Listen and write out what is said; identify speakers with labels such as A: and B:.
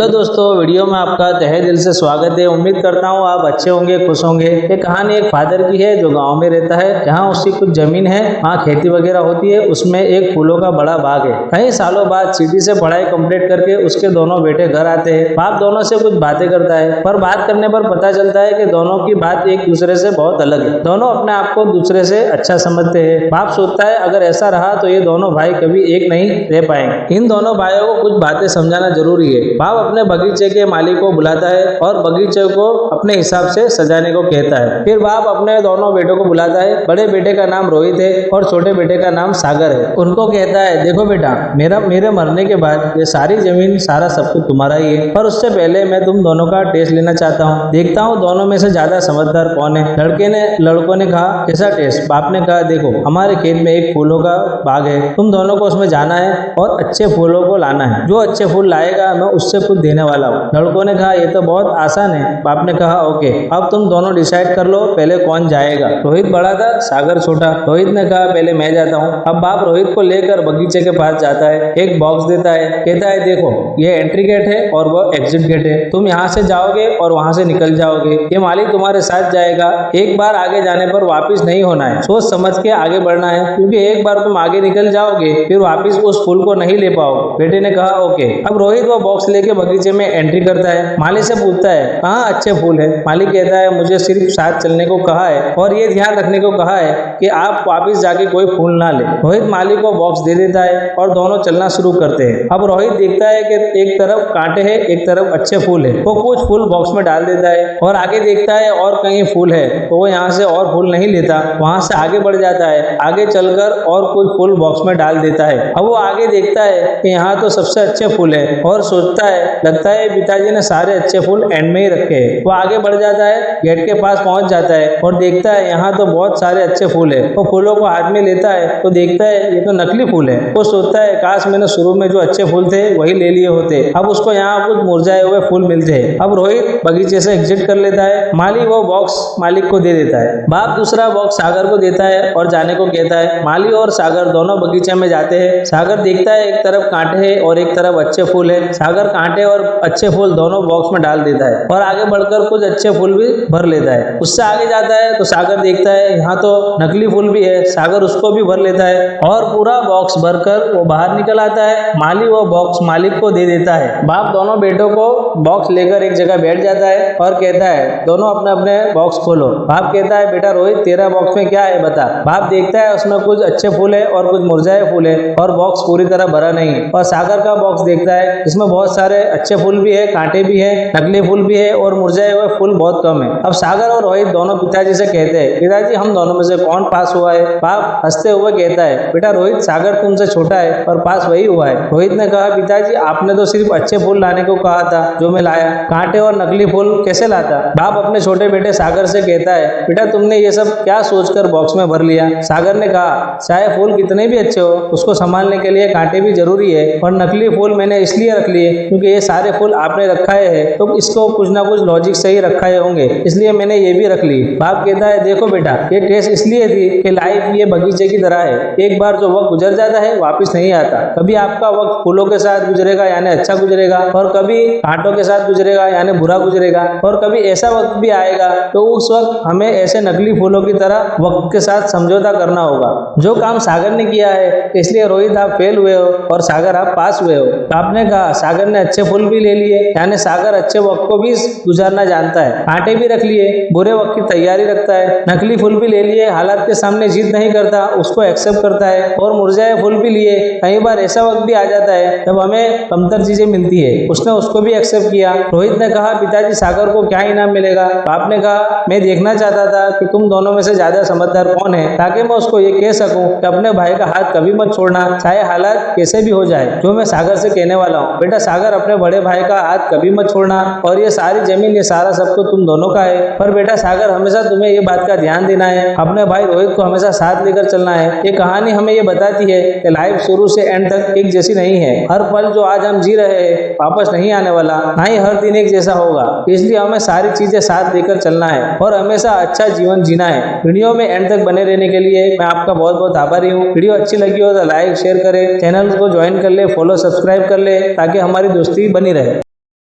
A: तो दोस्तों वीडियो में आपका तहे दिल से स्वागत है। उम्मीद करता हूँ आप अच्छे होंगे, खुश होंगे। ये कहानी एक फादर की है जो गांव में रहता है, जहाँ उसकी कुछ जमीन है, वहाँ खेती वगैरह होती है। उसमें एक फूलों का बड़ा बाग है। कई सालों बाद सिटी से पढ़ाई कंप्लीट करके उसके दोनों बेटे घर आते हैं। बाप दोनों से कुछ बातें करता है, पर बात करने पर पता चलता है कि दोनों की बात एक दूसरे से बहुत अलग है। दोनों अपने आप को दूसरे से अच्छा समझते हैं। बाप सोचता है अगर ऐसा रहा तो ये दोनों भाई कभी एक नहीं रह पाएंगे। इन दोनों भाइयों को कुछ बातें समझाना जरूरी है। बाप अपने बगीचे के मालिक को बुलाता है और बगीचे को अपने हिसाब से सजाने को कहता है। फिर बाप अपने दोनों बेटों को बुलाता है। बड़े बेटे का नाम रोहित है और छोटे बेटे का नाम सागर है। उनको कहता है, देखो बेटा, मेरे मरने के बाद ये सारी जमीन, सारा सब कुछ तुम्हारा ही है, पर उससे पहले मैं तुम दोनों का टेस्ट लेना चाहता हूँ। देखता हूँ दोनों में से ज्यादा समझदार कौन है। लड़कों ने कहा, कैसा टेस्ट? बाप ने कहा, देखो हमारे खेत में एक फूलों का बाग है, तुम दोनों को उसमें जाना है और अच्छे फूलों को लाना है। जो अच्छे फूल लाएगा मैं उससे कुछ देने वाला हूँ। लड़कों ने कहा, ये तो बहुत आसान है। बाप ने कहा, ओके, अब तुम दोनों डिसाइड कर लो पहले कौन जाएगा। रोहित बड़ा था, सागर छोटा। रोहित ने कहा, पहले मैं जाता हूँ। अब बाप रोहित को लेकर बगीचे के पास जाता है, एक बॉक्स देता है, कहता है, देखो ये एंट्री गेट है और वो एग्जिट गेट है। तुम यहाँ से जाओगे और वहाँ से निकल जाओगे। ये मालिक तुम्हारे साथ जाएगा। एक बार आगे जाने पर वापिस नहीं होना है। सोच समझ के आगे बढ़ना है, क्योंकि एक बार तुम आगे निकल जाओगे फिर वापिस उस फूल को नहीं ले पाओगे। बेटे ने कहा, ओके। अब रोहित वो बॉक्स लेके बगीचे में एंट्री करता है। मालिक से पूछता है, कहाँ अच्छे फूल है? मालिक कहता है, मुझे सिर्फ साथ चलने को कहा है और ये ध्यान रखने को कहा है कि आप वापिस जाके कोई फूल ना ले। रोहित मालिक को बॉक्स दे देता है और दोनों चलना शुरू करते हैं। अब रोहित देखता है कि एक तरफ कांटे हैं, एक तरफ अच्छे फूल है। वो कुछ फूल बॉक्स में डाल देता है और आगे देखता है और कहीं फूल है, तो वो यहाँ से और फूल नहीं लेता, वहां से आगे बढ़ जाता है। आगे चलकर और कुछ फूल बॉक्स में डाल देता है। अब वो आगे देखता है कि यहाँ तो सबसे अच्छे फूल है और सोचता है, लगता है पिताजी ने सारे अच्छे फूल एंड में ही रखे हैं। वो आगे बढ़ जाता है, गेट के पास पहुंच जाता है और देखता है यहाँ तो बहुत सारे अच्छे फूल है। वो फूलों को हाथ में लेता है तो देखता है ये तो नकली फूल है। वो सोचता है, काश मैंने शुरू में जो अच्छे फूल थे वही ले लिए होते। अब उसको यहाँ कुछ मुरझाए हुए फूल मिलते हैं। अब रोहित बगीचे से एग्जिट कर लेता है। मालिक वो बॉक्स मालिक को दे देता है। बाप दूसरा बॉक्स सागर को देता है और जाने को कहता है। मालिक और सागर दोनों बगीचे में जाते हैं। सागर देखता है एक तरफ कांटे हैं और एक तरफ अच्छे फूल है। सागर कांटे और अच्छे फूल दोनों बॉक्स में डाल देता है और आगे बढ़कर कुछ अच्छे फूल भी भर लेता है। उससे आगे जाता है तो सागर देखता है यहाँ तो नकली फूल भी है। सागर उसको भी भर लेता है और पूरा बॉक्स भरकर वो बाहर निकल आता है। मालिक वो बॉक्स मालिक को दे देता है। बाप दोनों बेटों को बॉक्स लेकर एक जगह बैठ जाता है और कहता है, दोनों अपने अपने बॉक्स खोलो। बाप कहता है, बेटा रोहित, तेरा बॉक्स में क्या है बता। बाप देखता है उसमें कुछ अच्छे फूल है और कुछ मुरझाए फूल है और बॉक्स पूरी तरह भरा नहीं है। और सागर का बॉक्स देखता है, इसमें बहुत सारे अच्छे फूल भी है, कांटे भी है, नकली फूल भी है और मुरझाए हुए फूल बहुत कम है। अब सागर और रोहित दोनों पिताजी से कहते हैं, पिताजी हम दोनों में से कौन पास हुआ है? बाप हंसते हुए कहता है, बेटा रोहित, सागर तुमसे छोटा है और पास वही हुआ है। रोहित ने कहा, पिताजी आपने तो सिर्फ अच्छे फूल लाने को कहा था जो मैं लाया, कांटे और नकली फूल कैसे लाता? बाप अपने छोटे बेटे सागर से कहता है, बेटा तुमने ये सब क्या सोचकर बॉक्स में भर लिया? सागर ने कहा, चाहे फूल कितने भी अच्छे हो, उसको संभालने के लिए कांटे भी जरूरी है और नकली फूल मैंने इसलिए रख लिए क्योंकि ये सारे फूल आपने रखाए हैं तो इसको कुछ ना कुछ लॉजिक से ही रखाए होंगे, इसलिए मैंने ये भी रख ली। बाप कहता है, देखो बेटा, ये टेस्ट इसलिए थी कि लाइफ ये बगीचे की तरह है। एक बार जो वक्त गुजर जाता है वापिस नहीं आता। कभी आपका वक्त फूलों के साथ गुजरेगा यानी अच्छा गुजरेगा और कभी कांटों के साथ गुजरेगा यानी बुरा गुजरेगा और कभी ऐसा वक्त भी आएगा तो उस वक्त हमें ऐसे नकली फूलों की तरह वक्त के साथ समझौता करना होगा। जो काम सागर ने किया है, इसलिए रोहित आप फेल हुए हो और सागर आप पास हुए हो। आपने कहा, सागर ने अच्छे फूल भी ले लिए यानी सागर अच्छे वक्त को भी गुजारना जानता है, कांटे भी रख लिए, बुरे वक्त की तैयारी रखता है, नकली फूल भी ले लिए, हालात के सामने जीत नहीं करता, उसको एक्सेप्ट करता है और मुरझाए फूल भी लिए। कई बार ऐसा वक्त भी आ जाता है जब हमें कमतर चीजें मिलती है, उसने उसको भी एक्सेप्ट किया। रोहित ने कहा, पिताजी सागर को क्या इनाम मिलेगा? आपने कहा, मैं देखना चाहता था कि तुम दोनों में से ज्यादा समझदार कौन है, ताकि मैं उसको ये कह सकूं कि अपने भाई का हाथ कभी मत छोड़ना, चाहे हालात कैसे भी हो जाए। जो मैं सागर से कहने वाला हूँ, बेटा सागर, अपने बड़े भाई का हाथ कभी मत छोड़ना और ये सारी जमीन, ये सारा सब तो तुम दोनों का है। पर बेटा सागर, हमेशा तुम्हें ये बात का ध्यान देना है, अपने भाई रोहित को हमेशा साथ लेकर चलना है। ये कहानी हमें ये बताती है कि लाइफ शुरू से एंड तक एक जैसी नहीं है। हर पल जो आज हम जी रहे हैं वापस नहीं आने वाला, ना ही हर दिन एक जैसा होगा। इसलिए हमें सारी चीजें साथ लेकर चलना है और हमेशा अच्छा जीवन जीना है। वीडियो में एंड तक बने रहने के लिए मैं आपका बहुत बहुत आभारी हूँ। वीडियो अच्छी लगी हो तो लाइक शेयर करें, चैनल को ज्वाइन कर ले, फॉलो सब्सक्राइब कर ले, ताकि हमारी दोस्ती बनी रहे।